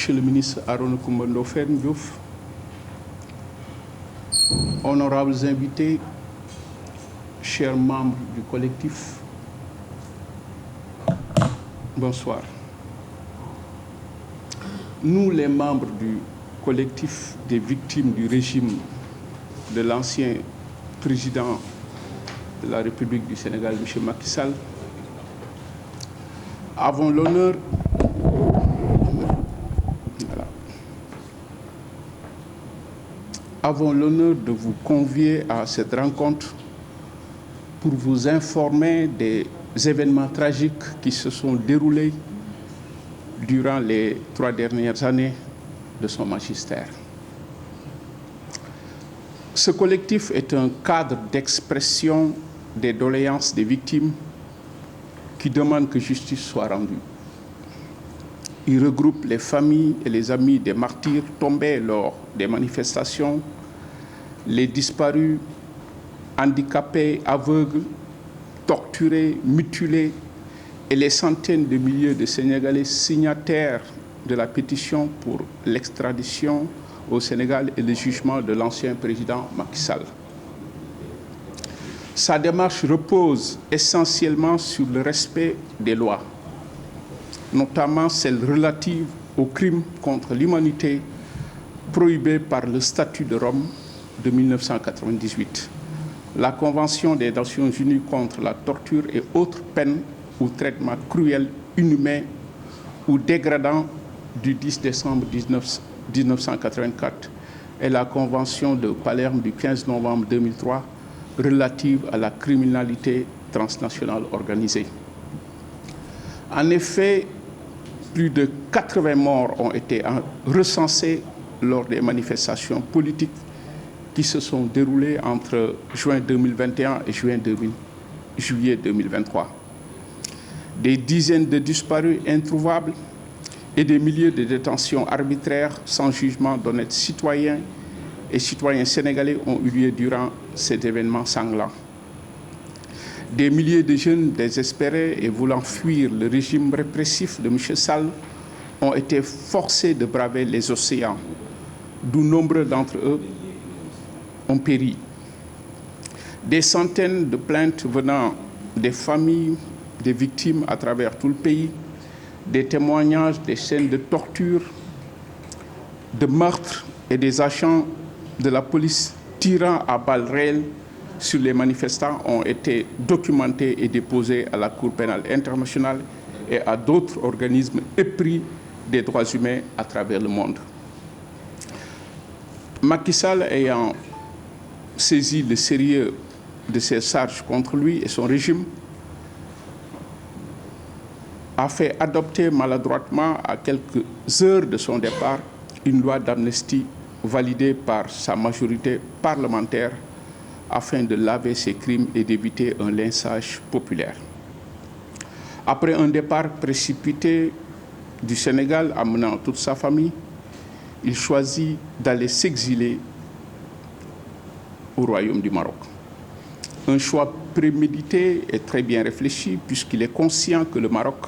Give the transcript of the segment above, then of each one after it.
Monsieur le ministre Arona Coumba Ndoffène Diouf, honorables invités, chers membres du collectif, bonsoir. Nous, les membres du collectif des victimes du régime de l'ancien président de la République du Sénégal, M. Macky Sall, avons l'honneur de vous convier à cette rencontre pour vous informer des événements tragiques qui se sont déroulés durant les 3 dernières années de son magistère. Ce collectif est un cadre d'expression des doléances des victimes qui demandent que justice soit rendue. Il regroupe les familles et les amis des martyrs tombés lors des manifestations, les disparus, handicapés, aveugles, torturés, mutilés et les centaines de milliers de Sénégalais signataires de la pétition pour l'extradition au Sénégal et le jugement de l'ancien président Macky Sall. Sa démarche repose essentiellement sur le respect des lois, notamment celles relatives aux crimes contre l'humanité prohibés par le statut de Rome de 1998, la Convention des Nations Unies contre la torture et autres peines ou traitements cruels, inhumains ou dégradants du 10 décembre 1984 et la Convention de Palerme du 15 novembre 2003 relative à la criminalité transnationale organisée. En effet, plus de 80 morts ont été recensés lors des manifestations politiques qui se sont déroulées entre juin 2021 et juillet 2023. Des dizaines de disparus introuvables et des milliers de détentions arbitraires sans jugement d'honnêtes citoyens et citoyens sénégalais ont eu lieu durant cet événement sanglant. Des milliers de jeunes désespérés et voulant fuir le régime répressif de M. Sall ont été forcés de braver les océans, d'où nombreux d'entre eux ont péri. Des centaines de plaintes venant des familles des victimes à travers tout le pays, des témoignages, des scènes de torture, de meurtres et des agents de la police tirant à balles réelles sur les manifestants ont été documentés et déposés à la Cour pénale internationale et à d'autres organismes épris des droits humains à travers le monde. Macky Sall ayant saisi le sérieux de ces charges contre lui et son régime, a fait adopter maladroitement à quelques heures de son départ une loi d'amnistie validée par sa majorité parlementaire afin de laver ses crimes et d'éviter un lynchage populaire. Après un départ précipité du Sénégal amenant toute sa famille, il choisit d'aller s'exiler au Royaume du Maroc. Un choix prémédité et très bien réfléchi puisqu'il est conscient que le Maroc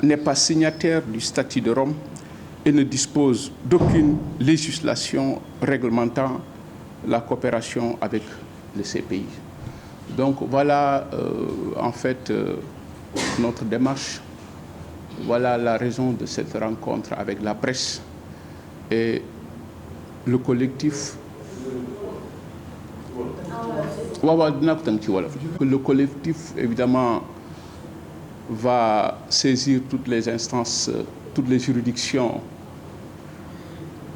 n'est pas signataire du statut de Rome et ne dispose d'aucune législation réglementant la coopération avec ces pays. Donc voilà en fait notre démarche. Voilà la raison de cette rencontre avec la presse et le collectif. Le collectif, évidemment, va saisir toutes les instances, toutes les juridictions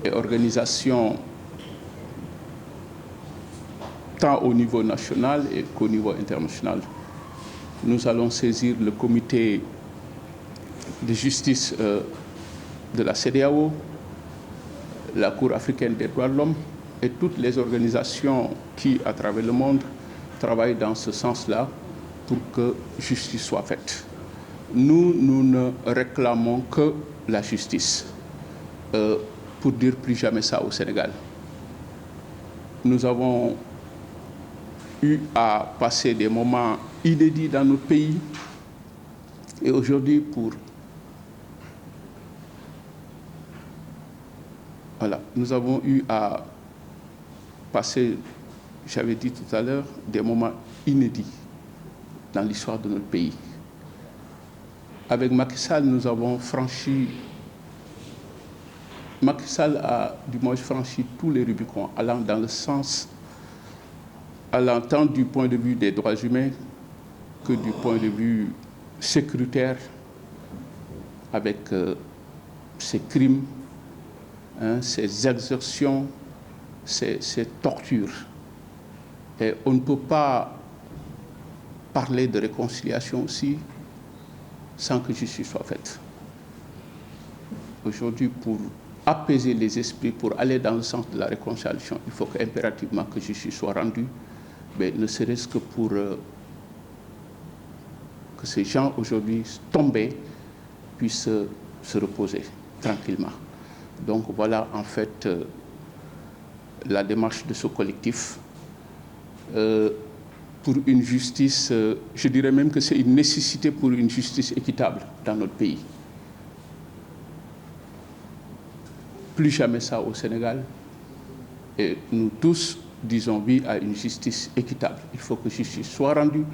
et organisations, tant au niveau national et qu'au niveau international. Nous allons saisir le comité de justice de la CEDEAO, la Cour africaine des droits de l'homme et toutes les organisations qui, à travers le monde, travaillent dans ce sens-là pour que justice soit faite. Nous ne réclamons que la justice, pour dire plus jamais ça au Sénégal. Nous avons eu à passer des moments inédits dans notre pays et aujourd'hui, pour Voilà, nous avons eu à passer, j'avais dit tout à l'heure, des moments inédits dans l'histoire de notre pays. Avec Macky Sall, nous avons franchi... Macky Sall a du moins franchi tous les Rubicons, allant dans le sens, allant tant du point de vue des droits humains que du point de vue sécuritaire, avec ces crimes, ces exertions, ces tortures. Et on ne peut pas parler de réconciliation aussi sans que justice soit faite. Aujourd'hui, pour apaiser les esprits, pour aller dans le sens de la réconciliation, il faut impérativement que justice soit rendue, mais ne serait-ce que pour que ces gens aujourd'hui tombés puissent se reposer tranquillement. Donc voilà en fait la démarche de ce collectif pour une justice, je dirais même que c'est une nécessité pour une justice équitable dans notre pays. Plus jamais ça au Sénégal. Et nous tous disons oui à une justice équitable. Il faut que justice soit rendue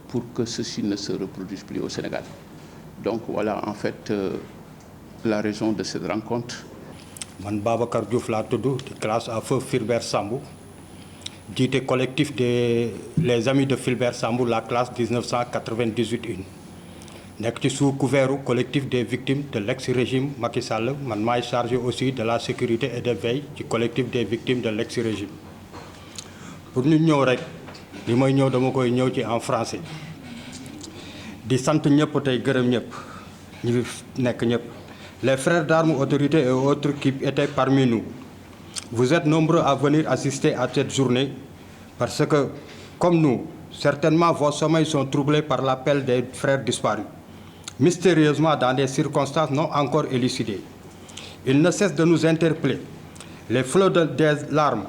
pour que ceci ne se reproduise plus au Sénégal. Donc voilà en fait la raison de cette rencontre. Man Babacar Diouf laa tudd di classe à feu Fulbert Sambou jiite collectif les amis de Fulbert Sambou la classe 1998-1 nekk ci sous couvert collectif des victimes de l'ex-régime Macky Sall man maay chargé aussi de la sécurité et de veille ci collectif des victimes de l'ex-régime. Pour ñu ñëw rek li may ñëw dama koy ñëw ci en français di sant ñëpp tey gërëm ñëpp ñi nekk ñëpp. Les frères d'armes, autorités et autres qui étaient parmi nous, vous êtes nombreux à venir assister à cette journée parce que, comme nous, certainement vos sommeils sont troublés par l'appel des frères disparus, mystérieusement dans des circonstances non encore élucidées. Ils ne cessent de nous interpeller. Les flots des larmes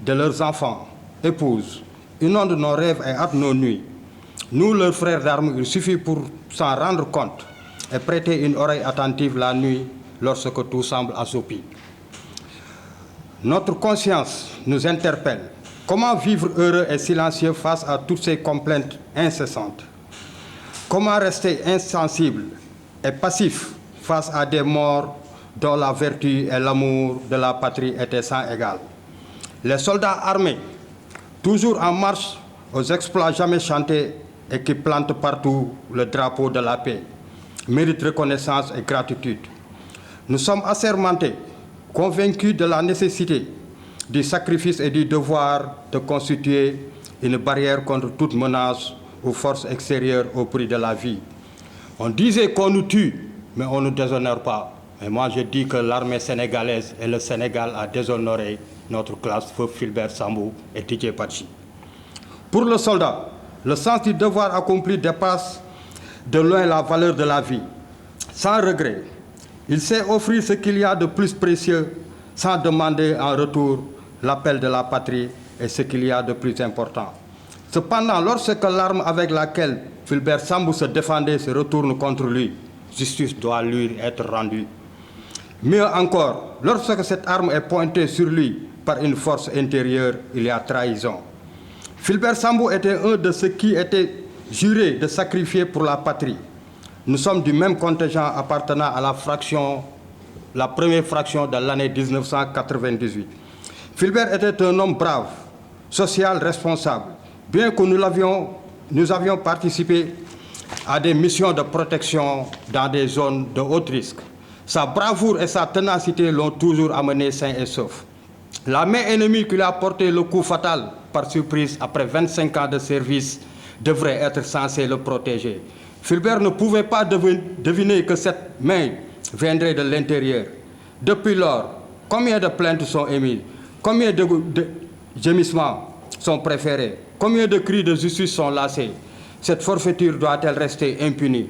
de leurs enfants, épouses, inondent nos rêves et hâtent nos nuits. Nous, leurs frères d'armes, il suffit pour s'en rendre compte et prêter une oreille attentive la nuit lorsque tout semble assoupi. Notre conscience nous interpelle. Comment vivre heureux et silencieux face à toutes ces complaintes incessantes? Comment rester insensible et passif face à des morts dont la vertu et l'amour de la patrie étaient sans égal? Les soldats armés, toujours en marche aux exploits jamais chantés et qui plantent partout le drapeau de la paix, mérite reconnaissance et gratitude. Nous sommes assermentés, convaincus de la nécessité du sacrifice et du devoir de constituer une barrière contre toute menace aux forces extérieures au prix de la vie. On disait qu'on nous tue, mais on ne nous déshonore pas. Et moi je dis que l'armée sénégalaise et le Sénégal a déshonoré notre classe feu Fulbert Sambou et Didier Badji. Pour le soldat, le sens du devoir accompli dépasse de loin la valeur de la vie. Sans regret, il sait offrir ce qu'il y a de plus précieux sans demander en retour l'appel de la patrie et ce qu'il y a de plus important. Cependant, lorsque l'arme avec laquelle Fulbert Sambou se défendait se retourne contre lui, justice doit lui être rendue. Mieux encore, lorsque cette arme est pointée sur lui par une force intérieure, il y a trahison. Fulbert Sambou était un de ceux qui étaient jurés de sacrifier pour la patrie. Nous sommes du même contingent appartenant à la première fraction de l'année 1998. Fulbert était un homme brave, social, responsable. Bien que nous avions participé à des missions de protection dans des zones de haut risque, sa bravoure et sa ténacité l'ont toujours amené sain et sauf. La main ennemie qui lui a porté le coup fatal par surprise après 25 ans de service devrait être censée le protéger. Fulbert ne pouvait pas deviner que cette main viendrait de l'intérieur. Depuis lors, combien de plaintes sont émises? Combien de gémissements sont préférés? Combien de cris de justice sont lassés? Cette forfaiture doit-elle rester impunie?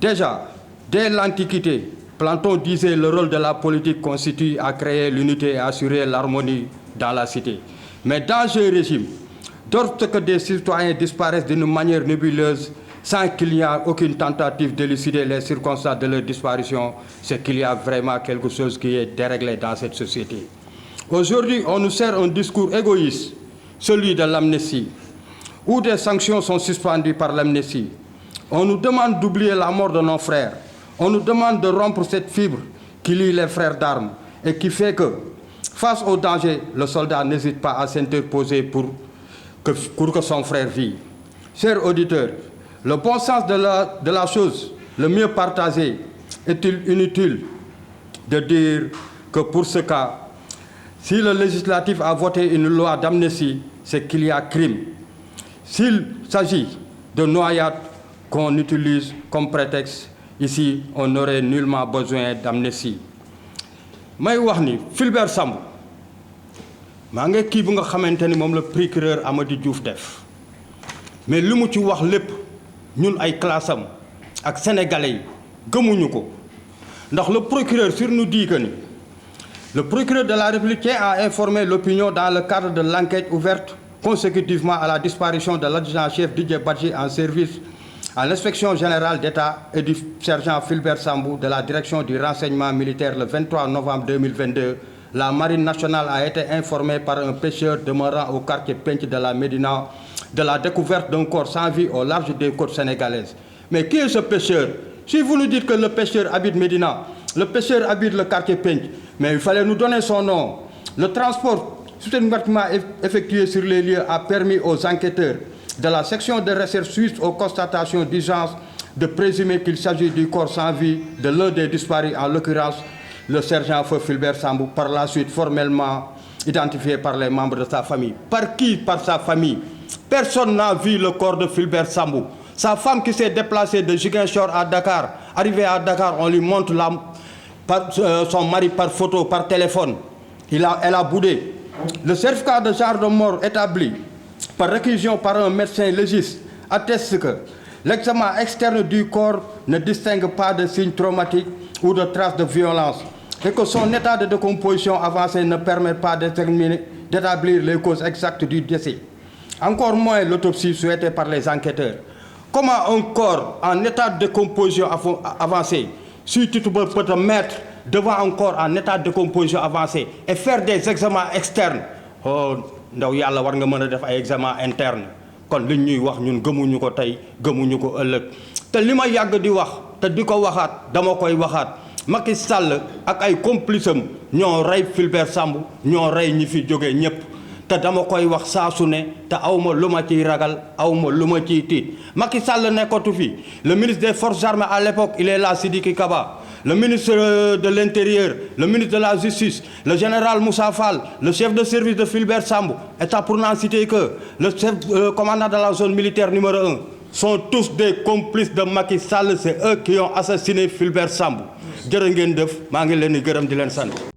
Déjà, dès l'Antiquité, Platon disait le rôle de la politique consiste à créer l'unité et à assurer l'harmonie dans la cité. Mais dans ce régime, lorsque des citoyens disparaissent d'une manière nébuleuse, sans qu'il n'y ait aucune tentative d'élucider les circonstances de leur disparition, c'est qu'il y a vraiment quelque chose qui est déréglé dans cette société. Aujourd'hui, on nous sert un discours égoïste, celui de l'amnistie, où des sanctions sont suspendues par l'amnistie. On nous demande d'oublier la mort de nos frères. On nous demande de rompre cette fibre qui lie les frères d'armes et qui fait que, face au danger, le soldat n'hésite pas à s'interposer pour que son frère vive. Chers auditeurs, le bon sens de la chose, le mieux partagé, est-il inutile de dire que pour ce cas, si le législatif a voté une loi d'amnistie, c'est qu'il y a crime. S'il s'agit de noyade qu'on utilise comme prétexte, ici, on n'aurait nullement besoin d'amnistie. may wax ni Fulbert Sambou maa ngi kii bu nga xamante ni moom la procureur Amady Diouf def mais li mu ci wax lépp ñun ay classe am ak sénégalais yi gëmuñu ko ndax le procureur sur nous dit que ni le procureur de la République a informé l'opinion dans le cadre de l'enquête ouverte consécutivement à la disparition de l'adjudant-chef Didier Badji en service à l'inspection générale d'État et du sergent Fulbert Sambou de la direction du renseignement militaire le 23 novembre 2022, la marine nationale a été informée par un pêcheur demeurant au quartier Pench de la Médina de la découverte d'un corps sans vie au large des côtes sénégalaises. Mais qui est ce pêcheur? Si vous nous dites que le pêcheur habite Médina, le pêcheur habite le quartier Pench, mais il fallait nous donner son nom. Le transport systématiquement effectué sur les lieux a permis aux enquêteurs de la section de recherche suite aux constatations d'urgence de présumer qu'il s'agit du corps sans vie de l'un des disparus, en l'occurrence le sergent Fulbert Sambou, par la suite formellement identifié par les membres de sa famille. Par qui? Par sa famille. Personne n'a vu le corps de Fulbert Sambou. Sa femme qui s'est déplacée de Ziguinchor à Dakar, arrivée à Dakar, on lui montre son mari par photo, par téléphone. Elle a boudé. Le certificat de genre de mort établi par réquisition par un médecin légiste atteste que l'examen externe du corps ne distingue pas de signes traumatiques ou de traces de violence et que son état de décomposition avancé ne permet pas d'établir les causes exactes du décès. Encore moins l'autopsie souhaitée par les enquêteurs. Comment un corps en état de décomposition avancé, si tu peux te mettre devant un corps en état de décomposition avancé et faire des examens externes, oh, ndaw yàlla war nga mën a def ay examen interne kon li ñuy wax ñun gëmuñu ko tey gëmuñu ko ëllëg te li ma yàgg di wax te di ko waxaat dama koy waxaat Macky Sall ak ay complice am ñoo rey Fulbert Sambou ñoo rey ñi fi jóge ñëpp te dama koy wax saa su ne te awma lu ma ciy ragal awma lu ma ciy tiit Macky Sall nekkatu fi le ministre des forces armées à l'époque il est là, Sidiki Kaba. Le ministre de l'Intérieur, le ministre de la Justice, le général Moussa Fall, le chef de service de Fulbert Sambou, état pour n'en citer que le commandant de la zone militaire numéro 1, sont tous des complices de Macky Sall. C'est eux qui ont assassiné Fulbert Sambou. Jërë ngeen def maa ngi leen di gërëm di leen sant.